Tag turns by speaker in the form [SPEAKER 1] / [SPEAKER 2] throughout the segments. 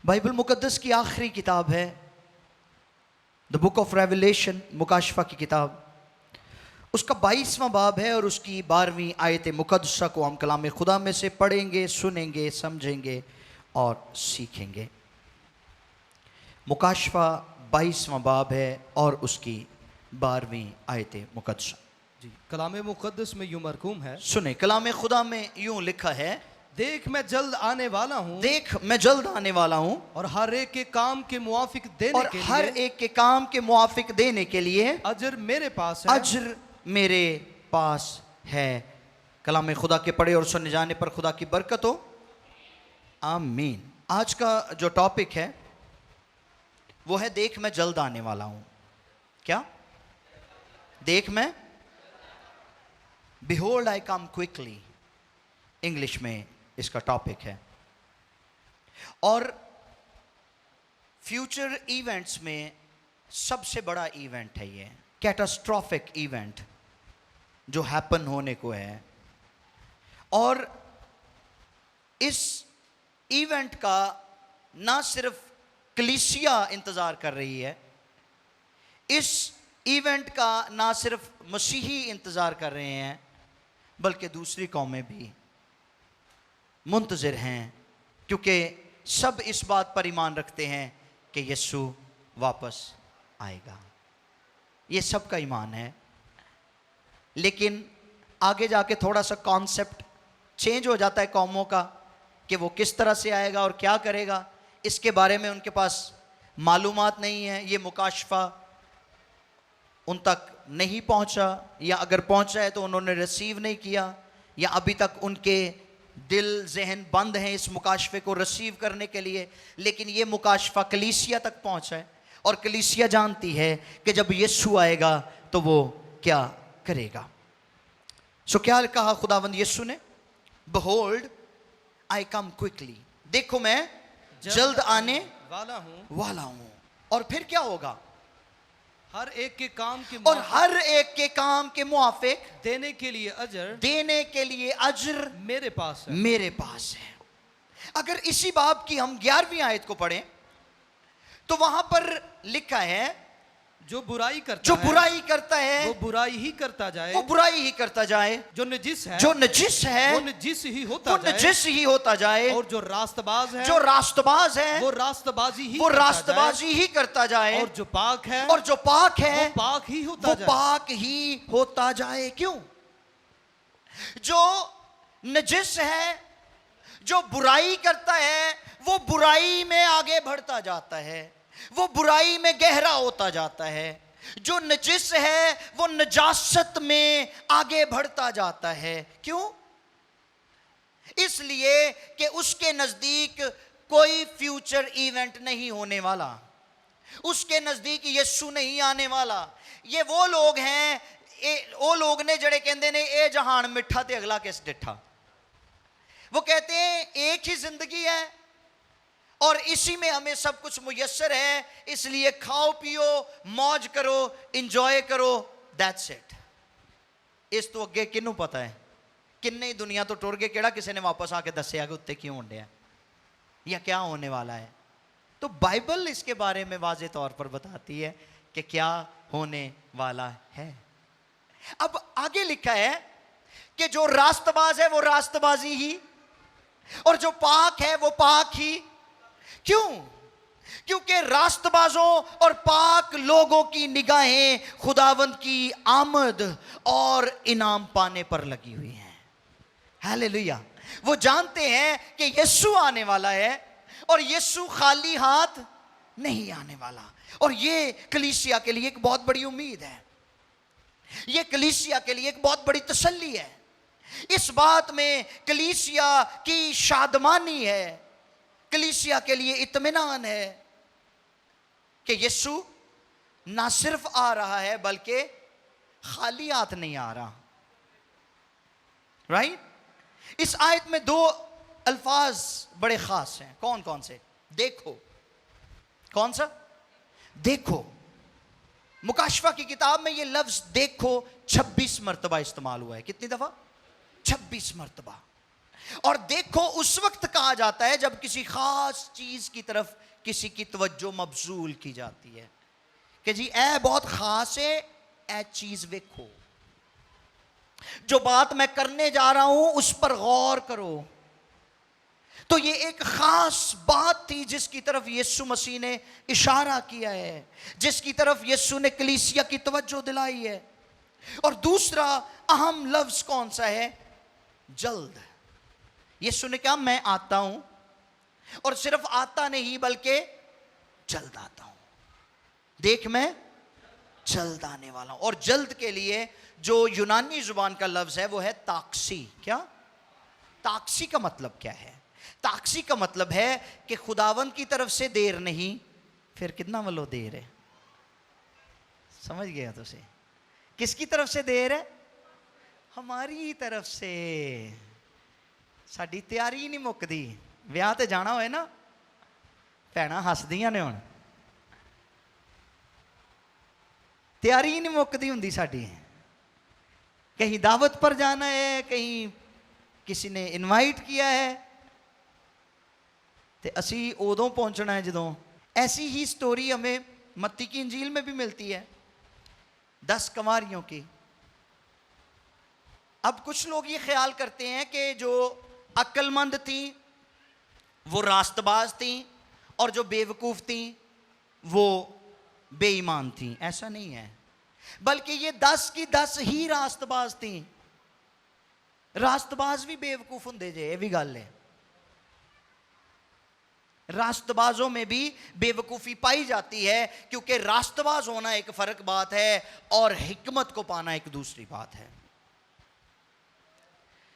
[SPEAKER 1] Bible मुकद्दस की आखिरी किताब है द बुक ऑफ रेवलेशन, मुकाशफा की किताब। उसका 22वां बाब है और उसकी 12वीं आयत मुकद्दसा को हम कलाम खुदा में से पढ़ेंगे, सुनेंगे, समझेंगे और सीखेंगे। मुकाशफा 22वां बाब है और उसकी 12वीं आयत मुकद्दसा।
[SPEAKER 2] जी, कलाम मुकद्दस में यूं मरकूम है,
[SPEAKER 1] सुने, कलाम खुदा में यूं लिखा है,
[SPEAKER 2] देख मैं जल्द आने वाला हूँ,
[SPEAKER 1] देख मैं जल्द आने वाला हूँ
[SPEAKER 2] और हर एक के काम के मुआफिक देने
[SPEAKER 1] और
[SPEAKER 2] के
[SPEAKER 1] हर
[SPEAKER 2] लिए
[SPEAKER 1] एक के काम के मुआफिक देने के लिए
[SPEAKER 2] अजर मेरे पास है।
[SPEAKER 1] अजर मेरे पास है। कलाम खुदा के पढ़े और सुनने जाने पर खुदा की बरकत हो, आमीन। आज का जो टॉपिक है वो है देख मैं जल्द आने वाला हूं। क्या? देख मैं, बिहोल्ड आई कम क्विकली, इंग्लिश में इसका टॉपिक है। और फ्यूचर इवेंट्स में सबसे बड़ा इवेंट है ये, कैटास्ट्रॉफिक इवेंट जो हैपन होने को है। और इस इवेंट का ना सिर्फ कलीसिया इंतजार कर रही है, इस इवेंट का ना सिर्फ मसीही इंतजार कर रहे हैं, बल्कि दूसरी कौमें भी मुंतज़िर हैं, क्योंकि सब इस बात पर ईमान रखते हैं कि यीशु वापस आएगा। ये सब का ईमान है। लेकिन आगे जाके थोड़ा सा कॉन्सेप्ट चेंज हो जाता है कौमों का कि वो किस तरह से आएगा और क्या करेगा, इसके बारे में उनके पास मालूमात नहीं है। ये मुकाशफा उन तक नहीं पहुंचा, या अगर पहुंचा है तो उन्होंने रिसीव नहीं किया, या अभी तक उनके दिल जहन बंद हैं इस मुकाशफे को रिसीव करने के लिए। लेकिन ये मुकाशफा कलीसिया तक पहुंचा है और कलीसिया जानती है कि जब यीशु आएगा तो वो क्या करेगा। सो क्या कहा खुदावंद यीशु ने? बिहोल्ड आई कम क्विकली, देखो मैं जल्द आने
[SPEAKER 2] वाला हूँ।
[SPEAKER 1] और फिर क्या होगा?
[SPEAKER 2] हर एक के काम के
[SPEAKER 1] और हर एक के काम के मुआफिक
[SPEAKER 2] देने के लिए अजर मेरे पास है।
[SPEAKER 1] अगर इसी बाब की हम 11वीं आयत को पढ़ें तो वहां पर लिखा है,
[SPEAKER 2] जो बुराई
[SPEAKER 1] करता है
[SPEAKER 2] वो बुराई ही करता जाए, जो नजिस है
[SPEAKER 1] वो
[SPEAKER 2] नजिस ही होता जाए, और जो रास्तबाज है वो रास्तबाजी ही करता जाए, और जो पाक है
[SPEAKER 1] वो
[SPEAKER 2] पाक ही
[SPEAKER 1] होता जाए। क्यों? जो नजिस है, जो बुराई करता है, वो बुराई में आगे बढ़ता जाता है, वो बुराई में गहरा होता जाता है। जो नजिस है वो नजासत में आगे बढ़ता जाता है। क्यों? इसलिए कि उसके नजदीक कोई फ्यूचर इवेंट नहीं होने वाला, उसके नजदीक यीशु नहीं आने वाला। ये वो लोग हैं, वो लोग ने जड़े कहते ने ए जहान मिठा ते अगला किस डिठा। वो कहते हैं एक ही जिंदगी है और इसी में हमें सब कुछ मुयस्सर है, इसलिए खाओ पियो, मौज करो, इंजॉय करो, दैट्स इट। इस तो अगे किन्नू पता है, किन्ने ही दुनिया तो टुर गए, केड़ा किसी ने वापस आके दसिया कि उत्ते क्यों होने हैं या क्या होने वाला है। तो बाइबल इसके बारे में वाज़े तौर पर बताती है कि क्या होने वाला है। अब आगे लिखा है कि जो रास्तबाज है वो रास्तबाजी ही, और जो पाक है वो पाक ही। क्यों? क्योंकि रास्तबाजों और पाक लोगों की निगाहें खुदावंद की आमद और इनाम पाने पर लगी हुई हैं। हालेलुया। वो जानते हैं कि यीशु आने वाला है और यीशु खाली हाथ नहीं आने वाला। और ये कलीसिया के लिए एक बहुत बड़ी उम्मीद है, ये कलीसिया के लिए एक बहुत बड़ी तसल्ली है। इस बात में कलीसिया की शादमानी है, कलीसिया के लिए इत्मीनान है कि यीशु ना सिर्फ आ रहा है बल्कि खाली हाथ नहीं आ रहा। राइट? इस आयत में 2 अल्फाज बड़े खास हैं। कौन कौन से? देखो। कौन सा? देखो। मुकाशफा की किताब में यह लफ्ज देखो 26 मरतबा इस्तेमाल हुआ है। कितनी दफा? 26 मरतबा। और देखो उस वक्त कहा जाता है जब किसी खास चीज की तरफ किसी की तवज्जो मबजूल की जाती है कि जी ए बहुत खास है, ए चीज देखो, जो बात मैं करने जा रहा हूं उस पर गौर करो। तो ये एक खास बात थी जिसकी तरफ यीशु मसीह ने इशारा किया है, जिसकी तरफ यीशु ने कलीसिया की तवज्जो दिलाई है। और दूसरा अहम लफ्ज कौन सा है? जल्द। यीशु ने कहा मैं आता हूं, और सिर्फ आता नहीं बल्कि जल्द आता हूं। देख मैं जल्द आने वाला हूं। और जल्द के लिए जो यूनानी जुबान का लफ्ज है वो है ताक्सी। क्या? ताक्सी का मतलब क्या है? ताक्सी का मतलब है कि खुदावन की तरफ से देर नहीं, फिर कितना वालो देर है। समझ गया तुझे? किसकी तरफ से देर है? हमारी तरफ से। साडी तैयारी नहीं मुकदी। विआह ते जाना होए ना, भैणां हसदियां ने हुण, तैयारी नहीं मुकदी हुंदी साडी। कहीं दावत पर जाना है, कहीं किसी ने इनवाइट किया है, तो असी उदों पहुंचना है जदों। ऐसी ही स्टोरी हमें मत्ती की इंजील में भी मिलती है 10 कंवारियों की। अब कुछ लोग ये ख्याल करते हैं कि जो अक्लमंद थी वो रास्तबाज थी, और जो बेवकूफ थी वो बेईमान थी। ऐसा नहीं है, बल्कि ये 10 की 10 ही रास्तबाज थी। रास्तबाज भी बेवकूफ होंदे जे, ये भी गल है। रास्तबाजों में भी बेवकूफी पाई जाती है, क्योंकि रास्तबाज होना एक फर्क बात है और हिकमत को पाना एक दूसरी बात है।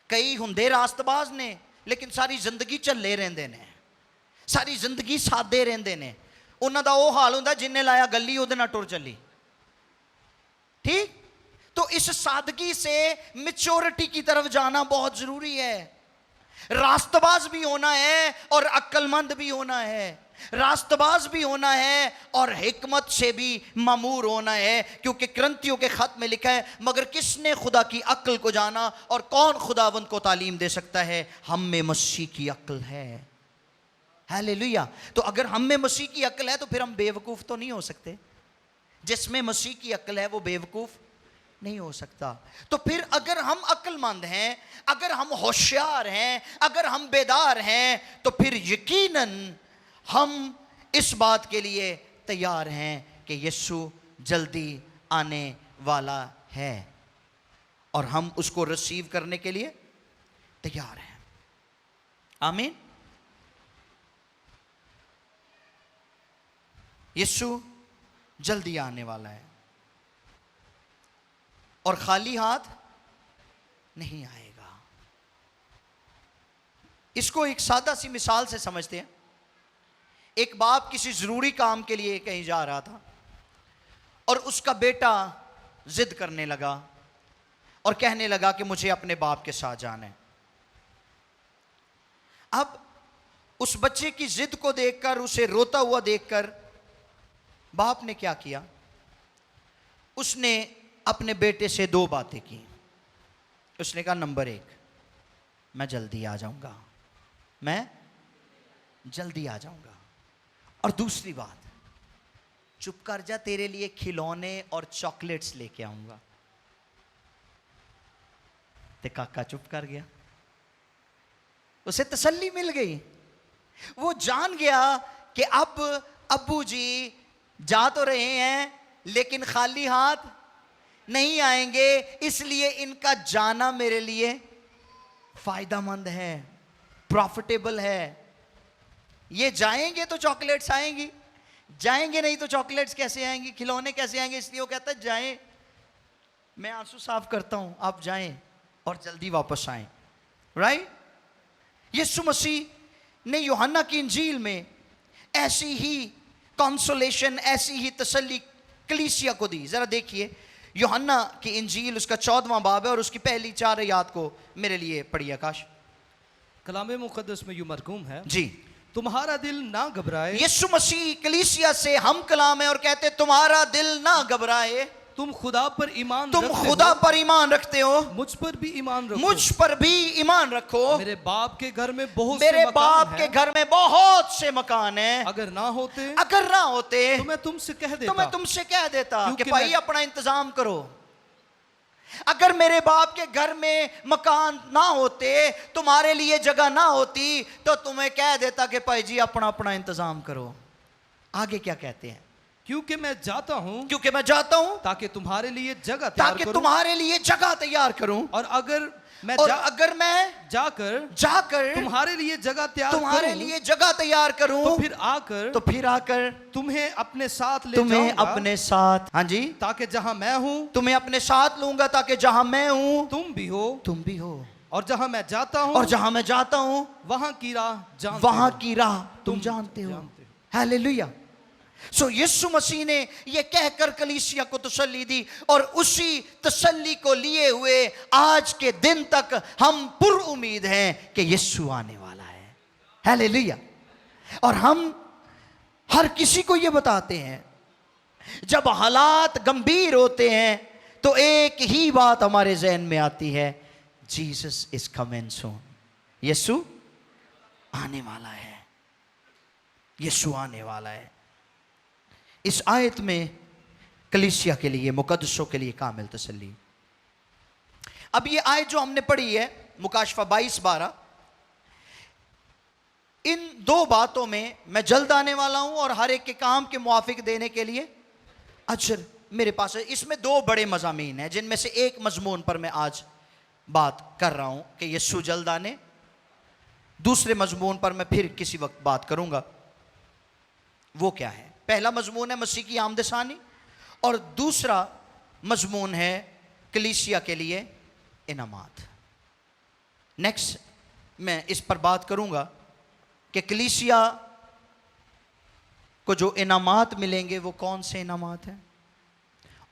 [SPEAKER 1] कई हुंदे रास्तबाज ने लेकिन सारी जिंदगी झल्ले रहंदे ने, सारी जिंदगी सादे रहंदे ने। उन्हां दा ओह हाल हुंदा जिन्ने लाया गली उहदे नाल टुर चली। ठीक? तो इस सादगी से मैच्योरिटी की तरफ जाना बहुत जरूरी है। रास्तबाज भी होना है और अक्लमंद भी होना है, रास्तबाज भी होना है और हिकमत से भी मामूर होना है। क्योंकि कुरिन्थियों के खत में लिखा है, मगर किसने खुदा की अक्ल को जाना और कौन खुदावंद को तालीम दे सकता है? हम में मसीह की अक्ल है। हालेलुया। तो अगर हम में मसीह की अक्ल है तो फिर हम बेवकूफ तो नहीं हो सकते। जिसमें मसीह की अक्ल है वो बेवकूफ नहीं हो सकता। तो फिर अगर हम अक्लमंद हैं, अगर हम होशियार हैं, अगर हम बेदार हैं, तो फिर यकीनन हम इस बात के लिए तैयार हैं कि यीशु जल्दी आने वाला है और हम उसको रिसीव करने के लिए तैयार हैं। आमीन। यीशु जल्दी आने वाला है और खाली हाथ नहीं आएगा। इसको एक सादा सी मिसाल से समझते हैं। एक बाप किसी जरूरी काम के लिए कहीं जा रहा था और उसका बेटा जिद करने लगा और कहने लगा कि मुझे अपने बाप के साथ जाना है। अब उस बच्चे की जिद को देखकर, उसे रोता हुआ देखकर बाप ने क्या किया? उसने अपने बेटे से 2 बातें की। उसने कहा, नंबर 1, मैं जल्दी आ जाऊंगा, मैं जल्दी आ जाऊंगा। और दूसरी बात, चुप कर जा, तेरे लिए खिलौने और चॉकलेट्स लेके आऊंगा। ते काका चुप कर गया। उसे तसल्ली मिल गई। वो जान गया कि अब अब्बू जी जा तो रहे हैं लेकिन खाली हाथ नहीं आएंगे, इसलिए इनका जाना मेरे लिए फायदेमंद है, प्रॉफिटेबल है। ये जाएंगे तो चॉकलेट्स आएंगी, जाएंगे नहीं तो चॉकलेट्स कैसे आएंगी, खिलौने कैसे आएंगे? इसलिए वो कहता है जाएं, मैं आंसू साफ करता हूं, आप जाएं और जल्दी वापस आएं। राइट? यीशु मसीह ने यूहन्ना की इंजील में ऐसी ही कंसोलेशन, ऐसी ही तसल्ली कलीसिया को दी। जरा देखिए यूहन्ना की इंजील, उसका 14वां बाब है और उसकी पहली 4 आयत को मेरे लिए पढ़िए आकाश।
[SPEAKER 2] कलाम मुकद्दस में यूं मरकूम है
[SPEAKER 1] जी,
[SPEAKER 2] तुम्हारा दिल ना घबराए।
[SPEAKER 1] यीशु मसीह कलीसिया से हम कलाम है और कहते तुम्हारा दिल ना घबराए।
[SPEAKER 2] तुम खुदा पर ईमान
[SPEAKER 1] तुम खुदा पर ईमान रखते हो,
[SPEAKER 2] मुझ पर भी ईमान रखो,
[SPEAKER 1] मुझ पर भी ईमान रखो।
[SPEAKER 2] मेरे बाप के घर में बहुत
[SPEAKER 1] मेरे
[SPEAKER 2] से
[SPEAKER 1] बाप
[SPEAKER 2] मकान
[SPEAKER 1] के
[SPEAKER 2] हैं।
[SPEAKER 1] घर में बहुत से मकान हैं।
[SPEAKER 2] अगर ना होते
[SPEAKER 1] तो
[SPEAKER 2] मैं तुमसे कह देता,
[SPEAKER 1] तो मैं तुमसे कह देता कि
[SPEAKER 2] क्योंकि
[SPEAKER 1] भाई अपना इंतजाम करो। अगर मेरे बाप के घर में मकान ना होते, तुम्हारे लिए जगह ना होती, तो तुम्हें कह देता कि भाई जी अपना अपना इंतजाम करो। आगे क्या कहते हैं?
[SPEAKER 2] क्योंकि मैं जाता हूं,
[SPEAKER 1] क्योंकि मैं जाता हूं
[SPEAKER 2] ताकि तुम्हारे लिए जगह
[SPEAKER 1] ताकि तुम्हारे लिए जगह तैयार करूं।
[SPEAKER 2] और अगर मैं
[SPEAKER 1] जाकर
[SPEAKER 2] तुम्हारे लिए जगह
[SPEAKER 1] तैयार करूं,
[SPEAKER 2] तो फिर आकर तुम्हें अपने साथ ले जाऊंगा,
[SPEAKER 1] अपने साथ, हाँ जी,
[SPEAKER 2] ताकि जहां मैं हूं
[SPEAKER 1] तुम्हें अपने साथ लूंगा, ताकि जहां मैं हूं
[SPEAKER 2] तुम भी हो, और जहां मैं जाता हूं वहां की राह
[SPEAKER 1] तुम जानते हो। हालेलुया। सो यीशु मसीह ने यह कहकर कलीसिया को तसल्ली दी, और उसी तसल्ली को लिए हुए आज के दिन तक हम पुर उम्मीद हैं कि यीशु आने वाला है। हालेलुया। और हम हर किसी को यह बताते हैं, जब हालात गंभीर होते हैं तो एक ही बात हमारे जहन में आती है, जीसस इज कमिंग सून। यीशु आने वाला है, यीशु आने वाला है। इस आयत में कलीसिया के लिए, मुकद्दसों के लिए कामिल तसल्ली। अब ये आयत जो हमने पढ़ी है, मुकाशफा 22:12, इन दो बातों में, मैं जल्द आने वाला हूं और हर एक के काम के मुआफिक देने के लिए अजर मेरे पास है, इसमें दो बड़े मज़ामीन हैं, जिनमें से एक मजमून पर मैं आज बात कर रहा हूं कि यीशु जल्द आने। दूसरे मजमून पर मैं फिर किसी वक्त बात करूंगा। वो क्या है? पहला मजमून है मसीह की आमद सानी, और दूसरा मजमून है कलीसिया के लिए इनामात। नेक्स्ट मैं इस पर बात करूंगा कि कलीसिया को जो इनामात मिलेंगे वो कौन से इनामात हैं,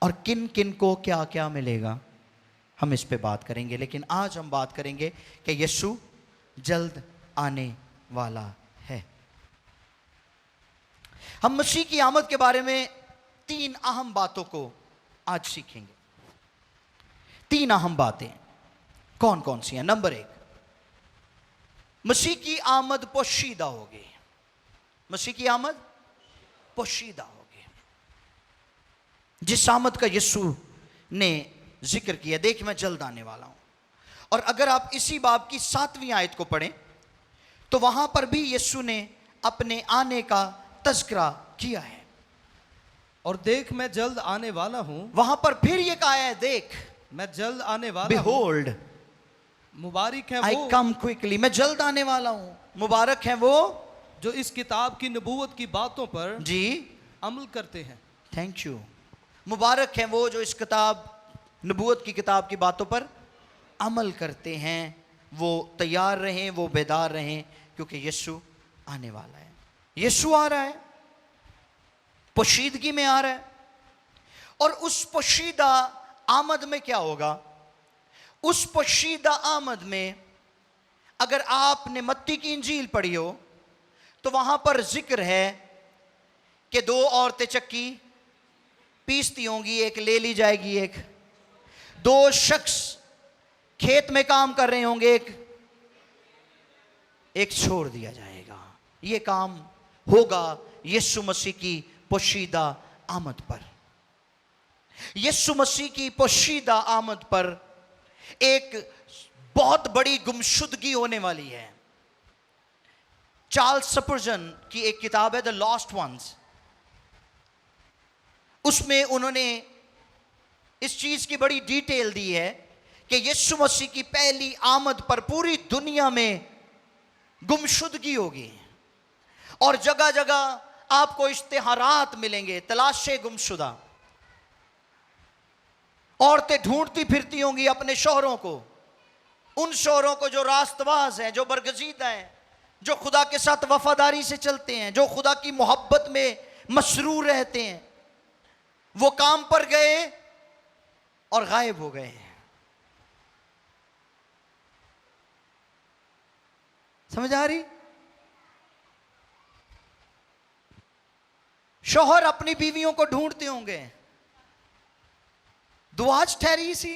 [SPEAKER 1] और किन किन को क्या क्या मिलेगा, हम इस पे बात करेंगे। लेकिन आज हम बात करेंगे कि यीशु जल्द आने वाला है। हम मसीह की आमद के बारे में तीन अहम बातों को आज सीखेंगे। तीन अहम बातें कौन कौन सी हैं? नंबर एक, मसीह की आमद पोशीदा होगी। मसीह की आमद पोशीदा होगी। जिस आमद का यीशु ने जिक्र किया, देख मैं जल्द आने वाला हूं, और अगर आप इसी बाब की 7वीं आयत को पढ़ें तो वहां पर भी यीशु ने अपने आने का तज़किरा किया है।
[SPEAKER 2] और देख मैं जल्द आने वाला हूं,
[SPEAKER 1] वहां पर फिर ये कहा है, देख
[SPEAKER 2] मैं जल्द आने वाला हूं।
[SPEAKER 1] Behold,
[SPEAKER 2] मुबारक है
[SPEAKER 1] I
[SPEAKER 2] वो,
[SPEAKER 1] come quickly, मैं जल्द आने वाला हूं। मुबारक है वो
[SPEAKER 2] जो इस किताब की नबूवत की बातों पर
[SPEAKER 1] जी
[SPEAKER 2] अमल करते हैं।
[SPEAKER 1] Thank you. मुबारक है वो जो इस किताब, नबूवत की किताब की बातों पर अमल करते हैं। वो तैयार रहें, वो बेदार रहें, क्योंकि यीशु आने वाला है। यीशु आ रहा है, पोशीदगी में आ रहा है। और उस पोशीदा आमद में क्या होगा? उस पोशीदा आमद में अगर आपने मत्ती की इंजील पढ़ी हो तो वहां पर जिक्र है कि दो औरतें चक्की पीसती होंगी, एक ले ली जाएगी, एक दो शख्स खेत में काम कर रहे होंगे, एक छोड़ दिया जाएगा। यह काम होगा यीशु मसीह की पोशीदा आमद पर। यीशु मसीह की पोशीदा आमद पर एक बहुत बड़ी गुमशुदगी होने वाली है। चार्ल्स स्पर्जन की एक किताब है द लॉस्ट वंस, उसमें उन्होंने इस चीज की बड़ी डिटेल दी है कि यीशु मसीह की पहली आमद पर पूरी दुनिया में गुमशुदगी होगी, और जगह जगह आपको इश्तिहारात मिलेंगे, तलाशे गुमशुदा। औरतें ढूंढती फिरती होंगी अपने शौहरों को, उन शौहरों को जो रास्तबाज हैं, जो बरगजीदा हैं, जो खुदा के साथ वफादारी से चलते हैं, जो खुदा की मोहब्बत में मसरूर रहते हैं। वो काम पर गए और गायब हो गए। समझ आ रही? शौहर अपनी बीवियों को ढूंढते होंगे, दुआज ठहरी सी,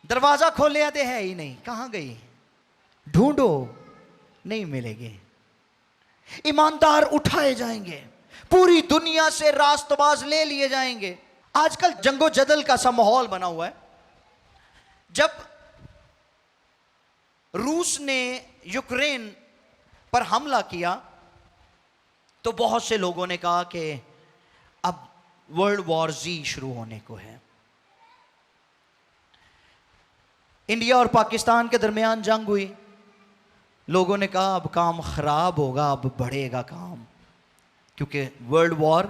[SPEAKER 1] दरवाजा खोले आते है ही नहीं, कहां गई, ढूंढो नहीं मिलेगी। ईमानदार उठाए जाएंगे, पूरी दुनिया से रास्तबाज ले लिए जाएंगे। आजकल जंगो जदल का सा माहौल बना हुआ है। जब रूस ने यूक्रेन पर हमला किया तो बहुत से लोगों ने कहा कि अब वर्ल्ड वॉर जी शुरू होने को है। इंडिया और पाकिस्तान के दरमियान जंग हुई, लोगों ने कहा अब काम खराब होगा, अब बढ़ेगा काम, क्योंकि वर्ल्ड वॉर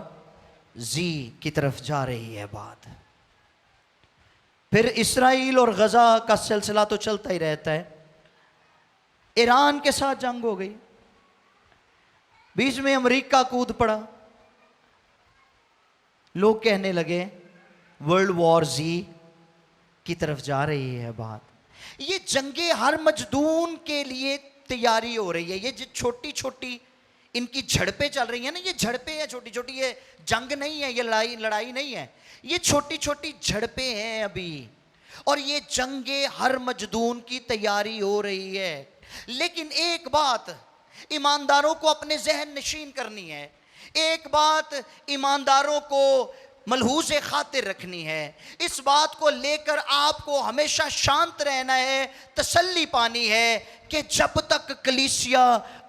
[SPEAKER 1] जी की तरफ जा रही है बात। फिर इसराइल और गजा का सिलसिला तो चलता ही रहता है। ईरान के साथ जंग हो गई, बीच में अमेरिका कूद पड़ा। लोग कहने लगे वर्ल्ड वॉर जी की तरफ जा रही है बात। ये जंगे हर मजदून के लिए तैयारी हो रही है। ये जो छोटी छोटी इनकी झड़पें चल रही हैं ना, ये झड़पें हैं छोटी छोटी, ये जंग नहीं है, ये लड़ाई नहीं है, ये छोटी छोटी झड़पें हैं अभी। और ये जंगे हर मजदून की तैयारी हो रही है। लेकिन एक बात ईमानदारों को अपने जहन नशीन करनी है, एक बात ईमानदारों को मलहूज खातिर रखनी है। इस बात को लेकर आपको हमेशा शांत रहना है, तसल्ली पानी है कि जब तक कलीसिया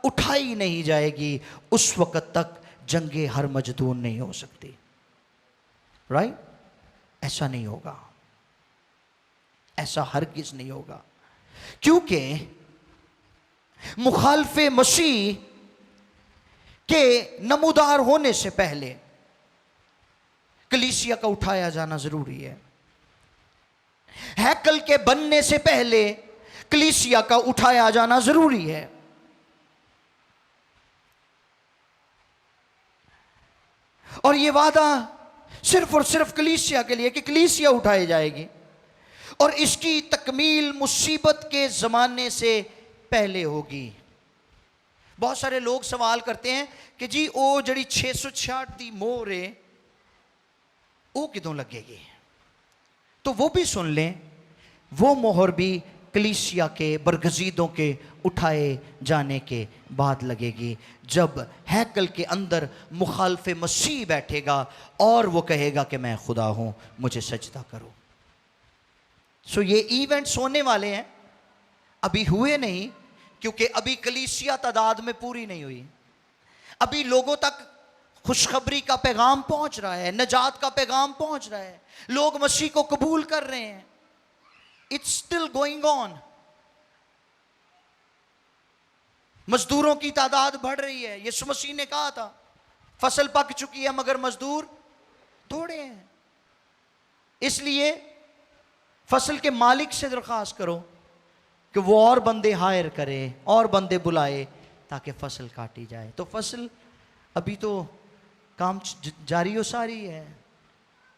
[SPEAKER 1] उठाई नहीं जाएगी उस वक्त तक जंगे हर मजदूर नहीं हो सकती। राइट? ऐसा नहीं होगा, ऐसा हरगिज नहीं होगा, क्योंकि मुखालफे मसीह के नमूदार होने से पहले कलीसिया का उठाया जाना जरूरी है। हैकल के बनने से पहले कलीसिया का उठाया जाना जरूरी है। और यह वादा सिर्फ और सिर्फ कलीसिया के लिए कि कलीसिया उठाई जाएगी, और इसकी तकमील मुसीबत के जमाने से पहले होगी। बहुत सारे लोग सवाल करते हैं कि जी ओ जड़ी 666 दी मोहर है वो किदों लगेगी? तो वो भी सुन लें, वो मोहर भी कलीसिया के बरगजीदों के उठाए जाने के बाद लगेगी, जब हैकल के अंदर मुखालफे मसीह बैठेगा और वो कहेगा कि मैं खुदा हूं, मुझे सजदा करो। सो ये इवेंट्स होने वाले हैं, अभी हुए नहीं, क्योंकि अभी कलीसिया तादाद में पूरी नहीं हुई। अभी लोगों तक खुशखबरी का पैगाम पहुंच रहा है, नजात का पैगाम पहुंच रहा है, लोग मसीह को कबूल कर रहे हैं। It's still going on. मजदूरों की तादाद बढ़ रही है। यीशु मसीह ने कहा था फसल पक चुकी है मगर मजदूर थोड़े हैं। इसलिए फसल के मालिक से दरख्वास्त करो कि वो और बंदे हायर करे, और बंदे बुलाए ताकि फसल काटी जाए। तो फसल अभी तो काम जारी हो सारी है।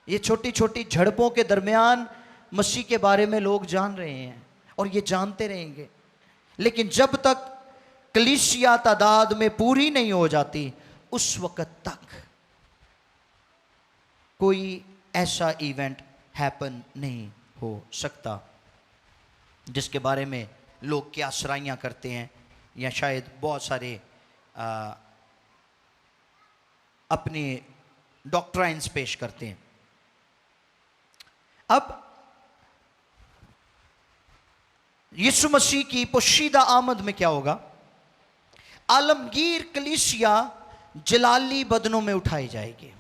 [SPEAKER 1] ये छोटी छोटी झड़पों के दरमियान मसीह के बारे में लोग जान रहे हैं और ये जानते रहेंगे। लेकिन जब तक कलीसिया तादाद में पूरी नहीं हो जाती उस वक्त तक कोई ऐसा इवेंट हैपन नहीं हो सकता जिसके बारे में लोग क्या सराहियां करते हैं, या शायद बहुत सारे अपने डॉक्ट्राइन्स पेश करते हैं। अब यीशु मसीह की पोशीदा आमद में क्या होगा? आलमगीर कलीसिया जलाली बदनों में उठाई जाएगी।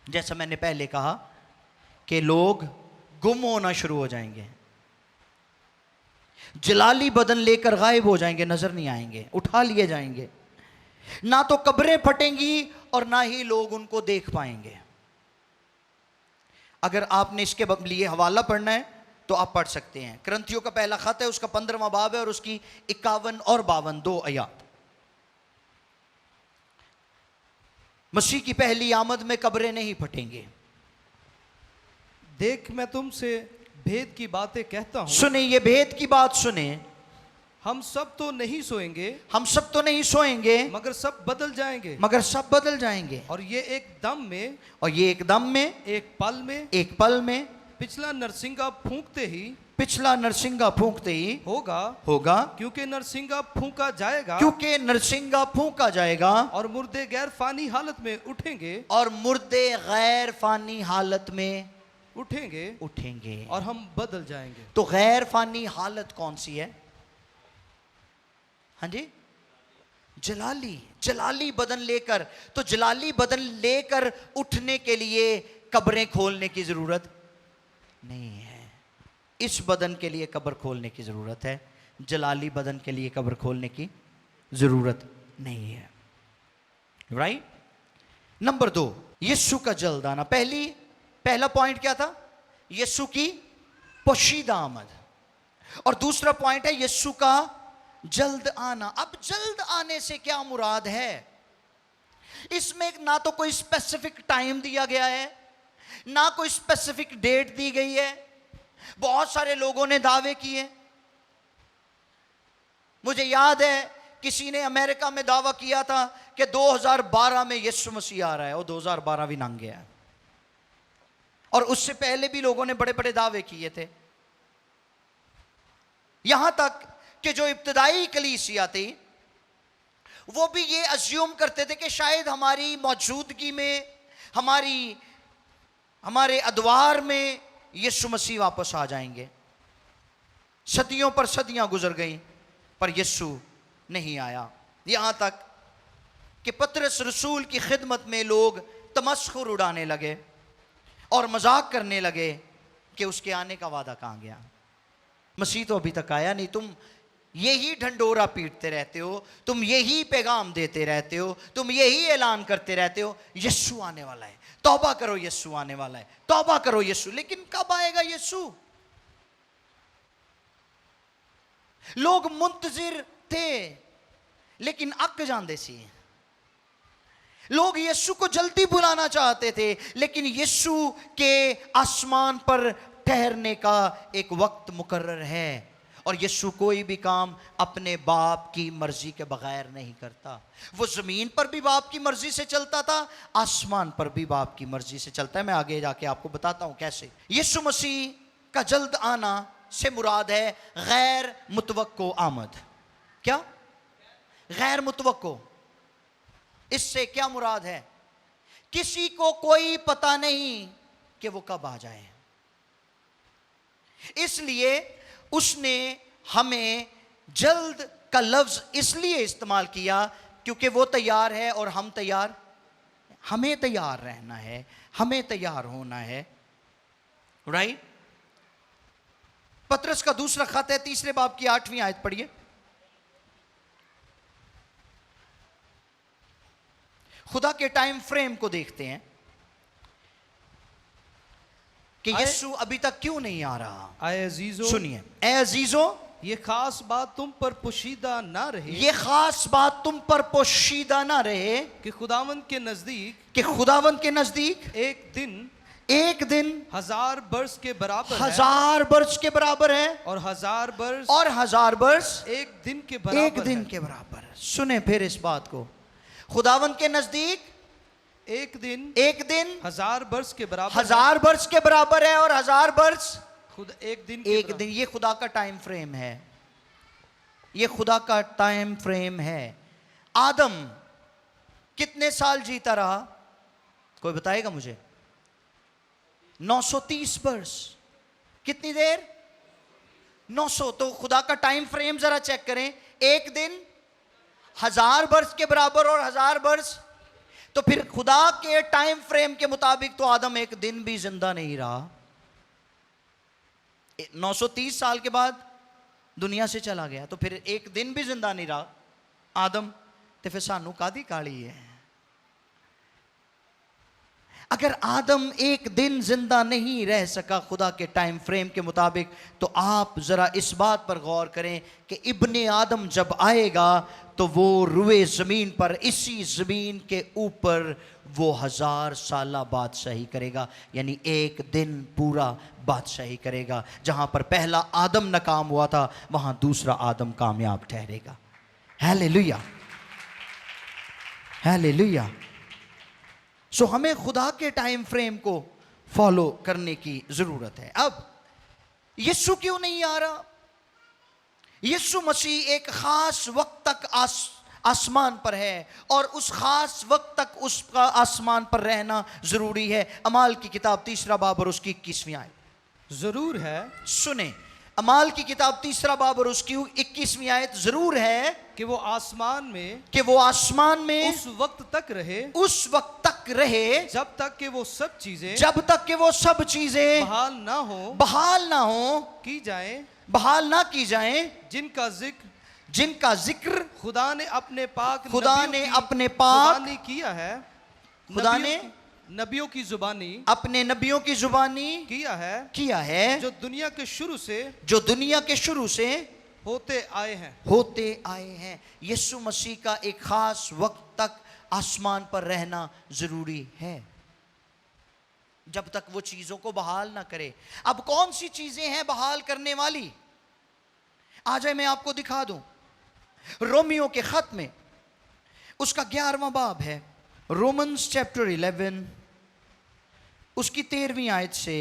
[SPEAKER 1] जैसा मैंने पहले कहा कि लोग गुम होना शुरू हो जाएंगे, जलाली बदन लेकर गायब हो जाएंगे, नजर नहीं आएंगे, उठा लिए जाएंगे। ना तो कब्रें फटेंगी और ना ही लोग उनको देख पाएंगे। अगर आपने इसके लिए हवाला पढ़ना है तो आप पढ़ सकते हैं। करंथियों का पहला खत है, उसका 15वां बाब है और उसकी 51 और 52 दो आयात। मसीह की पहली आमद में कब्रें नहीं फटेंगे।
[SPEAKER 2] देख मैं तुमसे भेद की बातें कहता हूं।
[SPEAKER 1] सुने, ये भेद की बात सुने।
[SPEAKER 2] हम सब तो नहीं सोएंगे,
[SPEAKER 1] हम सब तो नहीं सोएंगे,
[SPEAKER 2] मगर सब बदल जाएंगे,
[SPEAKER 1] मगर सब बदल जाएंगे।
[SPEAKER 2] और ये एक दम में,
[SPEAKER 1] और ये एकदम में,
[SPEAKER 2] एक पल में,
[SPEAKER 1] एक पल में,
[SPEAKER 2] पिछला नरसिंगा फूंकते ही,
[SPEAKER 1] पिछला नरसिंगा फूंकते ही
[SPEAKER 2] होगा,
[SPEAKER 1] होगा,
[SPEAKER 2] क्योंकि नरसिंगा फूंका जाएगा,
[SPEAKER 1] क्योंकि नरसिंगा फूंका जाएगा,
[SPEAKER 2] और मुर्दे गैर फानी हालत में उठेंगे,
[SPEAKER 1] और मुर्दे गैर फानी हालत में
[SPEAKER 2] उठेंगे,
[SPEAKER 1] उठेंगे,
[SPEAKER 2] और हम बदल जाएंगे।
[SPEAKER 1] तो गैर फानी हालत कौन सी है? हाँ जी, जलाली, जलाली बदन लेकर। तो जलाली बदन लेकर उठने के लिए कब्रें खोलने की जरूरत नहीं है। इस बदन के लिए कब्र खोलने की जरूरत है, जलाली बदन के लिए कब्र खोलने की जरूरत नहीं है। राइट। नंबर 2, यीशु का जल्द आना। पहला पॉइंट क्या था? यीशु की पोशीदा आमद। और दूसरा पॉइंट है यीशु का जल्द आना। अब जल्द आने से क्या मुराद है? इसमें ना तो कोई स्पेसिफिक टाइम दिया गया है, ना कोई स्पेसिफिक डेट दी गई है। बहुत सारे लोगों ने दावे किए। मुझे याद है किसी ने अमेरिका में दावा किया था कि 2012 में यीशु मसीह आ रहा है, और 2012 भी लंघ गया। और उससे पहले भी लोगों ने बड़े बड़े दावे किए थे। यहां तक कि जो इब्तदाई कलीसिया थी वो भी ये अज्यूम करते थे कि शायद हमारी मौजूदगी में, हमारे अदवार में यीशु मसीह वापस आ जाएंगे। सदियों पर सदियां गुजर गईं, पर यीशु नहीं आया। यहां तक कि पतरस रसूल की खिदमत में लोग तमस्खुर उड़ाने लगे और मजाक करने लगे कि उसके आने का वादा कहां गया? मसीह तो अभी तक आया नहीं। तुम यही ढंडोरा पीटते रहते हो, तुम यही पैगाम देते रहते हो, तुम यही ऐलान करते रहते हो यीशु आने वाला है, तौबा करो यीशु आने वाला है, तौबा करो यीशु। लेकिन कब आएगा यीशु? लोग मुंतजिर थे, लेकिन अक जांदे सी। लोग यीशु को जल्दी बुलाना चाहते थे, लेकिन यीशु के आसमान पर ठहरने का एक वक्त मुकर्रर है। और यीशु कोई भी काम अपने बाप की मर्जी के बगैर नहीं करता। वो जमीन पर भी बाप की मर्जी से चलता था, आसमान पर भी बाप की मर्जी से चलता है। मैं आगे जाके आपको बताता हूं कैसे। यीशु मसीह का जल्द आना से मुराद है गैर मुतवक्को आमद। क्या? गैर मुतवक्को। इससे क्या मुराद है? किसी को कोई पता नहीं कि वो कब आ जाए, इसलिए उसने हमें जल्द का लफ्ज इसलिए इस्तेमाल किया क्योंकि वो तैयार है और हम तैयार। हमें तैयार रहना है, हमें तैयार होना है। राइट। पतरस का दूसरा खत है, 3 बाब की 8वीं आयत पढ़िए। खुदा के टाइम फ्रेम को देखते हैं कि यीशु अभी तक क्यों नहीं आ रहा।
[SPEAKER 2] आए अजीजो,
[SPEAKER 1] सुनिए। ए अजीजो,
[SPEAKER 2] ये खास बात तुम पर पोशीदा ना रहे,
[SPEAKER 1] ये खास बात तुम पर पोशीदा ना रहे
[SPEAKER 2] कि खुदावंद के नजदीक एक दिन 1000 वर्ष के बराबर
[SPEAKER 1] 1000 वर्ष के बराबर है,
[SPEAKER 2] और 1000
[SPEAKER 1] वर्ष
[SPEAKER 2] एक दिन के
[SPEAKER 1] बराबर है। सुने फिर इस बात को। खुदावंद के नजदीक एक दिन
[SPEAKER 2] 1000 वर्ष के बराबर
[SPEAKER 1] 1000 वर्ष के बराबर है, और 1000 वर्ष
[SPEAKER 2] खुद एक दिन
[SPEAKER 1] ये खुदा का टाइम फ्रेम है। ये खुदा का टाइम फ्रेम है। आदम कितने साल जीता रहा? कोई बताएगा मुझे? 930 वर्ष। कितनी देर? 900। तो खुदा का टाइम फ्रेम जरा चेक करें। एक दिन 1000 वर्ष के बराबर और 1000 वर्ष। तो फिर खुदा के टाइम फ्रेम के मुताबिक तो आदम एक दिन भी जिंदा नहीं रहा। 930 साल के बाद दुनिया से चला गया, तो फिर एक दिन भी जिंदा नहीं रहा आदम। तो फिर सानू कादी काली है। अगर आदम एक दिन जिंदा नहीं रह सका खुदा के टाइम फ्रेम के मुताबिक, तो आप जरा इस बात पर गौर करें कि इब्ने आदम जब आएगा तो वो रुए जमीन पर, इसी जमीन के ऊपर वो 1000 साल बादशाही करेगा, यानी एक दिन पूरा बादशाही करेगा। जहां पर पहला आदम नाकाम हुआ था, वहां दूसरा आदम कामयाब ठहरेगा। Hallelujah, hallelujah. सो हमें खुदा के टाइम फ्रेम को फॉलो करने की जरूरत है। अब यीशु क्यों नहीं आ रहा? यीशु मसीह एक खास वक्त तक आसमान पर है, और उस खास वक्त तक उसका आसमान पर रहना जरूरी है। अमाल की किताब 3 बाब और उसकी 21वीं आयत
[SPEAKER 2] जरूर है।
[SPEAKER 1] सुने, अमाल की किताब 3 बाब और उसकी 21वीं आयत जरूर है
[SPEAKER 2] कि वो आसमान में,
[SPEAKER 1] उस
[SPEAKER 2] वक्त तक रहे,
[SPEAKER 1] जब तक कि वो सब चीजें
[SPEAKER 2] बहाल ना हो की जाए,
[SPEAKER 1] जिनका जिक्र
[SPEAKER 2] खुदा ने अपने पाक
[SPEAKER 1] खुदा ने
[SPEAKER 2] नबियों की जुबानी
[SPEAKER 1] अपने नबियों की जुबानी किया है,
[SPEAKER 2] जो दुनिया के शुरू से होते आए हैं।
[SPEAKER 1] यीशु मसीह का एक खास वक्त तक आसमान पर रहना जरूरी है, जब तक वो चीजों को बहाल ना करे। अब कौन सी चीजें हैं बहाल करने वाली? आ जाए मैं आपको दिखा दूं। रोमियो के खत में उसका 11वां बाब है, रोमन्स चैप्टर 11 उसकी 13वीं आयत से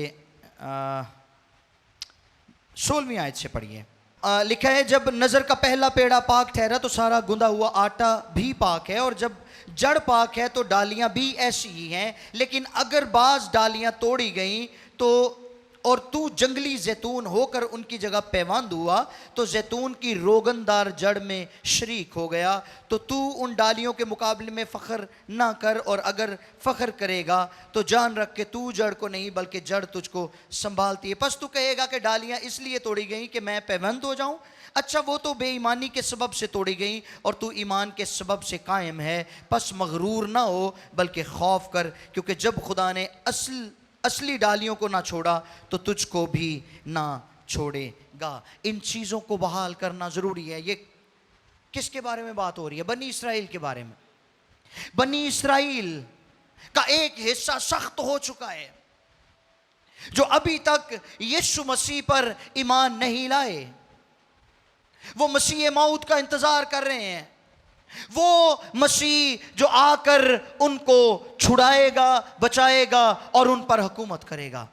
[SPEAKER 1] 16वीं आयत से पढ़िए। लिखा है, जब नजर का पहला पेड़ा पाक ठहरा तो सारा गुंदा हुआ आटा भी पाक है, और जब जड़ पाक है तो डालियां भी ऐसी ही हैं। लेकिन अगर बाज डालियां तोड़ी गईं तो, और तू जंगली जैतून होकर उनकी जगह पैवांद हुआ, तो जैतून की रोगनदार जड़ में शरीक हो गया, तो तू उन डालियों के मुकाबले में फ़ख्र ना कर, और अगर फ़ख्र करेगा तो जान रख के तू जड़ को नहीं बल्कि जड़ तुझको संभालती है। बस तू कहेगा कि डालियां इसलिए तोड़ी गई कि मैं पैवंद हो जाऊं। अच्छा, वो तो बेईमानी के सबब से तोड़ी गई और तू ईमान के सबब से कायम है। बस मगरूर ना हो बल्कि खौफ कर, क्योंकि जब खुदा ने असली डालियों को ना छोड़ा तो तुझको भी ना छोड़ेगा। इन चीज़ों को बहाल करना ज़रूरी है। ये किसके बारे में बात हो रही है? बनी इसराइल के बारे में। बनी इसराइल का एक हिस्सा सख्त हो चुका है, जो अभी तक यीशु मसीह पर ईमान नहीं लाए। वो मसीह मौत का इंतज़ार कर रहे हैं। वो मसीह जो आकर उनको छुड़ाएगा, बचाएगा और उन पर हुकूमत करेगा।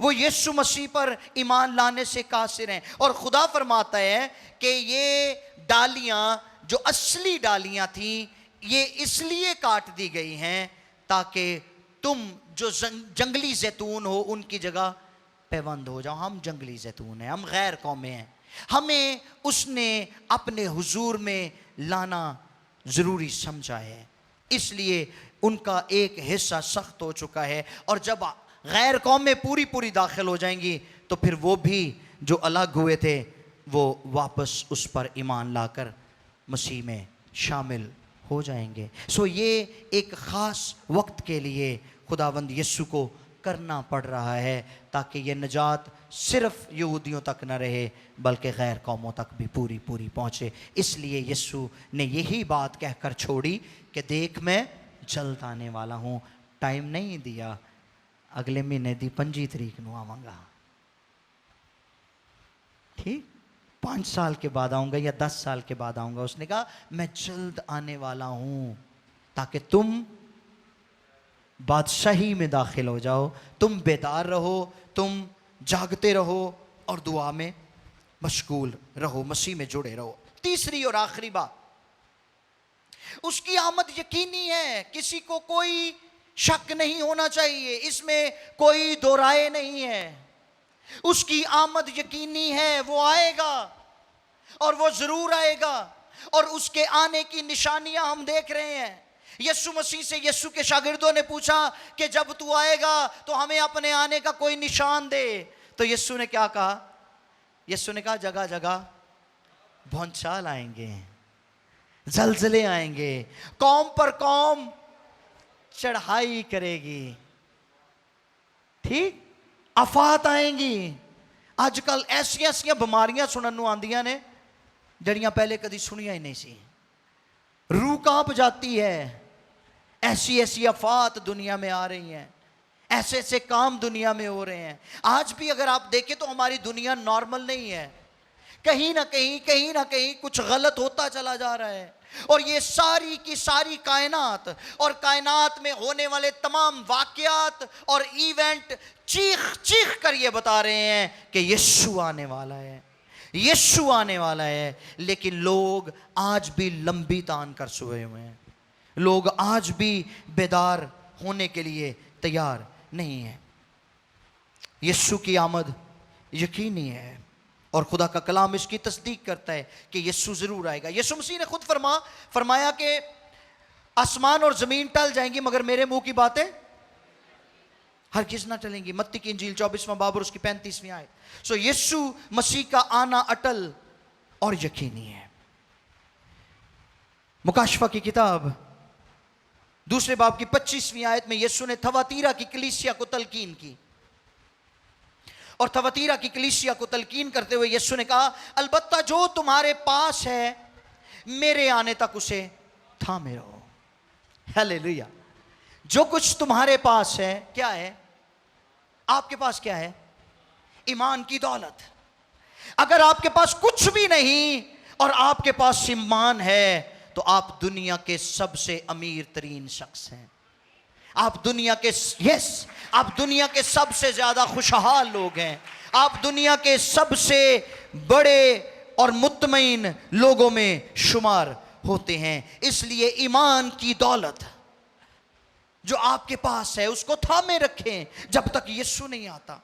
[SPEAKER 1] वो यीशु मसीह पर ईमान लाने से कासिर हैं। और खुदा फरमाता है कि ये डालियां जो असली डालियां थी, ये इसलिए काट दी गई हैं ताकि तुम जो जंगली जैतून हो उनकी जगह पैबंद हो जाओ। हम जंगली जैतून हैं, हम गैर कौमें हैं, हमें उसने अपने हुजूर में लाना ज़रूरी समझा है, इसलिए उनका एक हिस्सा सख्त हो चुका है। और जब गैर कौमें पूरी दाखिल हो जाएंगी तो फिर वो भी जो अलग हुए थे वो वापस उस पर ईमान लाकर मसीह में शामिल हो जाएंगे। सो ये एक ख़ास वक्त के लिए खुदावंद यीशु को करना पड़ रहा है ताकि ये नजात सिर्फ यहूदियों तक न रहे बल्कि गैर कौमों तक भी पूरी पहुँचे। इसलिए यीशु ने यही बात कहकर छोड़ी कि देख मैं जल्द आने वाला हूँ। टाइम नहीं दिया, अगले महीने दी 25 तरीक नू आवांगा, ठीक, 5 साल के बाद आऊँगा या 10 साल के बाद आऊँगा। उसने कहा मैं जल्द आने वाला हूँ ताकि तुम बादशाही में दाखिल हो जाओ, तुम बेदार रहो, तुम जागते रहो और दुआ में मशगूल रहो, मसीह में जुड़े रहो। तीसरी और आखिरी बात, उसकी आमद यकीनी है, किसी को कोई शक नहीं होना चाहिए, इसमें कोई दो राय नहीं है। उसकी आमद यकीनी है, वो आएगा और वो जरूर आएगा। और उसके आने की निशानियां हम देख रहे हैं। यीशु मसीह से यीशु के शागिर्दों ने पूछा कि जब तू आएगा तो हमें अपने आने का कोई निशान दे। तो यीशु ने क्या कहा? यीशु ने कहा जगह जगह भूचाल आएंगे, जलजले आएंगे, कौम पर कौम चढ़ाई करेगी। ठीक, आफात आएंगी। आजकल ऐसिया ऐसिया बीमारियां सुनने आंदियां ने जड़ियां पहले कभी सुनिया ही नहीं सी। रूह कांप जाती है। ऐसी ऐसी आफात दुनिया में आ रही हैं, ऐसे ऐसे काम दुनिया में हो रहे हैं। आज भी अगर आप देखें तो हमारी दुनिया नॉर्मल नहीं है। कहीं ना कहीं कुछ गलत होता चला जा रहा है। और ये सारी की सारी कायनात और कायनात में होने वाले तमाम वाकयात और इवेंट चीख चीख कर ये बता रहे हैं कि यीशु आने वाला है, यीशु आने वाला है। लेकिन लोग आज भी लंबी तान कर सोए हुए हैं। लोग आज भी बेदार होने के लिए तैयार नहीं है। यीशु की आमद यकीनी है और खुदा का कलाम इसकी तस्दीक करता है कि यीशु जरूर आएगा। यीशु मसीह ने खुद फरमाया कि आसमान और जमीन टल जाएंगी मगर मेरे मुंह की बातें हरगिज़ ना टलेंगी। मत्ती की इंजील 24वां बाब और उसकी 35वीं आयत। सो यीशु मसीह का आना अटल और यकीनी है। मुकाशफा की किताब दूसरे बाब की 25वीं आयत में यीशु ने थवातीरा की कलीसिया को तलकीन की और थवातीरा की कलीसिया को तलकीन करते हुए यीशु ने कहा, अलबत्ता जो तुम्हारे पास है मेरे आने तक उसे थामे रहो। हालेलुया। जो कुछ तुम्हारे पास है, क्या है? आपके पास क्या है? ईमान की दौलत। अगर आपके पास कुछ भी नहीं और आपके पास ईमान है तो आप दुनिया के सबसे अमीर तरीन शख्स हैं। आप दुनिया के आप दुनिया के सबसे ज्यादा खुशहाल लोग हैं। आप दुनिया के सबसे बड़े और मुतमईन लोगों में शुमार होते हैं। इसलिए ईमान की दौलत जो आपके पास है उसको थामे रखें जब तक यीशु नहीं आता।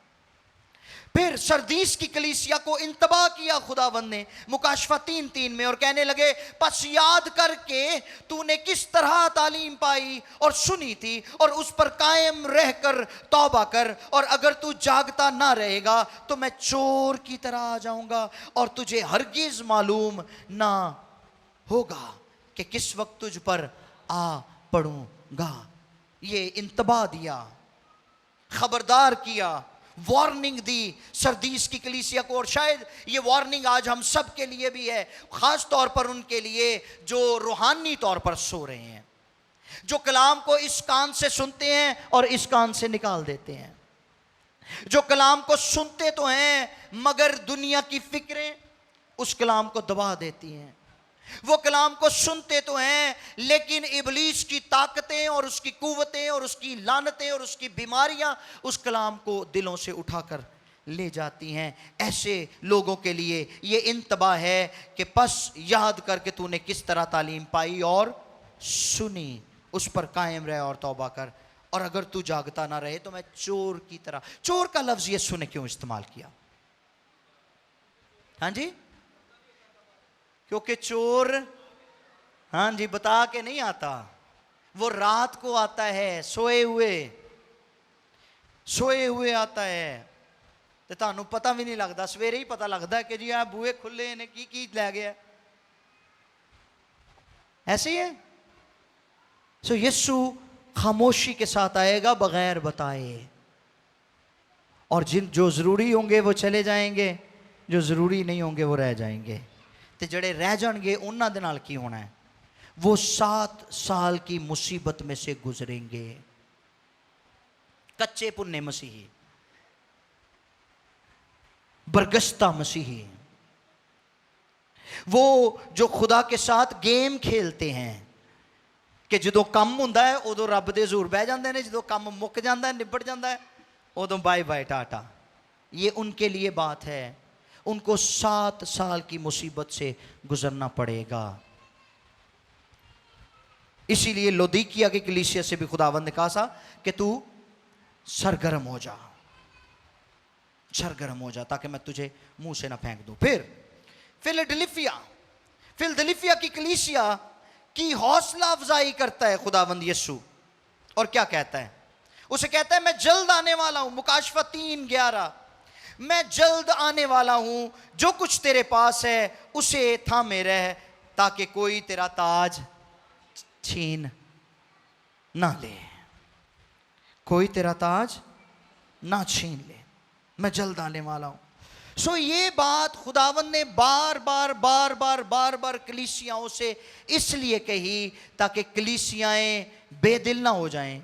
[SPEAKER 1] फिर सरदीस की कलीसिया को इंतबा किया खुदावंद ने मुकाशफा 3:3 में और कहने लगे, बस याद करके तूने किस तरह तालीम पाई और सुनी थी और उस पर कायम रहकर तौबा कर, और अगर तू जागता ना रहेगा तो मैं चोर की तरह आ जाऊंगा और तुझे हरगिज मालूम ना होगा कि किस वक्त तुझ पर आ पड़ूंगा। ये इंतबा दिया, खबरदार किया, वार्निंग दी सरदीस की कलीसिया को। और शायद ये वार्निंग आज हम सब के लिए भी है, खास तौर पर उनके लिए जो रूहानी तौर पर सो रहे हैं, जो कलाम को इस कान से सुनते हैं और इस कान से निकाल देते हैं, जो कलाम को सुनते तो हैं मगर दुनिया की फिक्रें उस कलाम को दबा देती हैं। वो कलाम को सुनते तो हैं लेकिन इबलीस की ताकतें और उसकी कुव्वतें और उसकी लानतें और उसकी बीमारियां उस कलाम को दिलों से उठाकर ले जाती हैं। ऐसे लोगों के लिए ये इंतबा है कि बस याद करके तूने किस तरह तालीम पाई और सुनी, उस पर कायम रहे और तौबा कर, और अगर तू जागता ना रहे तो मैं चोर की तरह। चोर का लफ्ज यीशु ने क्यों इस्तेमाल किया? हाँ जी, क्योंकि चोर, हाँ जी, बता के नहीं आता, वो रात को आता है, सोए हुए आता है, तो तानू पता भी नहीं लगता, सवेरे ही पता लगता है कि जी आ बूहे खुले ने की लै गया। ऐसे ही है। सो यीशु खामोशी के साथ आएगा बगैर बताए, और जो जरूरी होंगे वो चले जाएंगे, जो जरूरी नहीं होंगे वो रह जाएंगे। ते जड़े रह जाएंगे उन्हां दे नाल की होना है? वो 7 साल की मुसीबत में से गुजरेंगे, कच्चे पुन्ने मसीही, बरगस्ता मसीही, वो जो खुदा के साथ गेम खेलते हैं कि जो कम हुंदा है उदों रब दे हजूर बह जाते हैं, जो कम मुक जाता है, निबड़ जाता है, उदों बाय बाय टाटा। ये उनके लिए बात है। उनको 7 साल की मुसीबत से गुजरना पड़ेगा। इसीलिए लौदीकिया की कलीसिया से भी खुदावंद ने कहा था कि तू सरगर्म हो जा, सरगर्म हो जा, ताकि मैं तुझे मुंह से ना फेंक दूं। फिर फिलदिल्फिया की कलीसिया की हौसला अफजाई करता है खुदावंद यीशु, और क्या कहता है? उसे कहता है मैं जल्द आने वाला हूं। मुकाशफा 3:11, मैं जल्द आने वाला हूं, जो कुछ तेरे पास है उसे थामे रह ताकि कोई तेरा ताज छीन ना ले। कोई तेरा ताज ना छीन ले, मैं जल्द आने वाला हूं। सो ये बात खुदावंद ने बार बार कलीसियाओं से इसलिए कही ताकि कलीसियाएं बेदिल ना हो जाएं,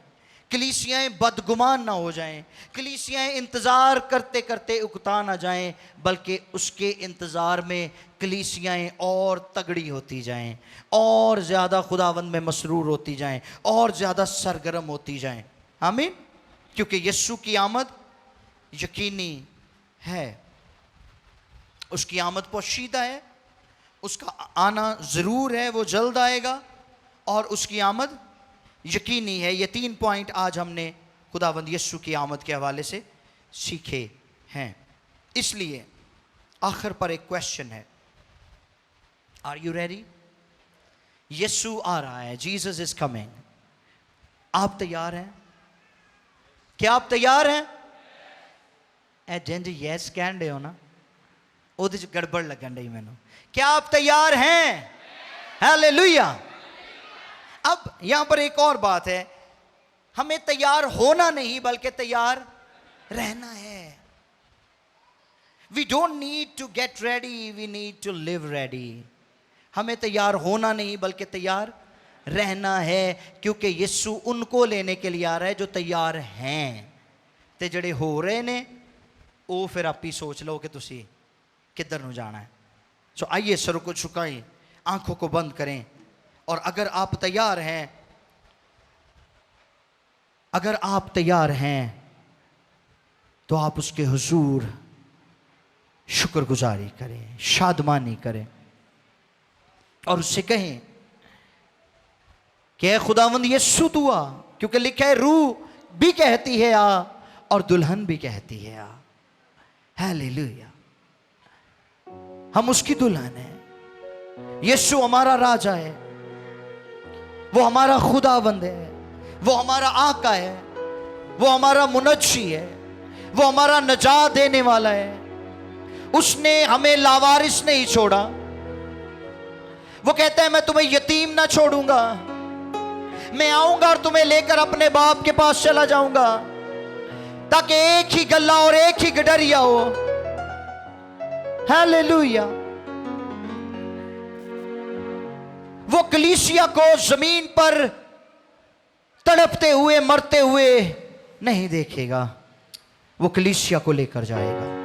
[SPEAKER 1] कलीसियाएं बदगुमान ना हो जाएं, कलीसियाएं इंतज़ार करते करते उकता ना जाएं, बल्कि उसके इंतज़ार में कलीसियाएं और तगड़ी होती जाएं, और ज़्यादा खुदावंद में मसरूर होती जाएं, और ज़्यादा सरगर्म होती जाएं। आमीन। क्योंकि यीशु की आमद यकीनी है, उसकी आमद पोशीदा है, उसका आना ज़रूर है, वो जल्द आएगा, और उसकी आमद यकीनी है। ये 3 पॉइंट आज हमने खुदावंद यीशु की आमद के हवाले से सीखे हैं। इसलिए आखिर पर एक क्वेश्चन है, आर यू रेडी? यीशु आ रहा है, जीसस इज कमिंग। आप तैयार हैं? क्या आप तैयार हैं? जिंज यस कहन दे हो ना, ਉਹਦੇ ਚ गड़बड़ लगन रही मैनू। क्या आप तैयार हैं? हालेलुया। अब यहां पर एक और बात है, हमें तैयार होना नहीं बल्कि तैयार रहना है। We don't need to get ready, we need to live ready. हमें तैयार होना नहीं बल्कि तैयार रहना है, क्योंकि यीशु उनको लेने के लिए आ रहा है जो तैयार हैं, ते जड़े हो रहे ने वो फिर आप ही सोच लो कि तुसी किधर नू जाना है। सो आइए सरों को झुकाएं, आंखों को बंद करें, और अगर आप तैयार हैं, अगर आप तैयार हैं तो आप उसके हुजूर शुक्रगुजारी करें, शादमानी करें, और उससे कहें कि ऐ खुदावंद यीशु तू आ, क्योंकि लिखा है रूह भी कहती है आ और दुल्हन भी कहती है आ। हालेलुया। हम उसकी दुल्हन हैं, यीशु हमारा राजा है, वो हमारा खुदावंद है, वो हमारा आका है, वो हमारा मुनज्जी है, वो हमारा नजात देने वाला है। उसने हमें लावारिस नहीं छोड़ा। वो कहता है मैं तुम्हें यतीम ना छोड़ूंगा, मैं आऊंगा और तुम्हें लेकर अपने बाप के पास चला जाऊंगा, ताकि एक ही गल्ला और एक ही गडरिया हो। हालेलुया। वो कलीसिया को जमीन पर तड़पते हुए मरते हुए नहीं देखेगा, वो कलीसिया को लेकर जाएगा।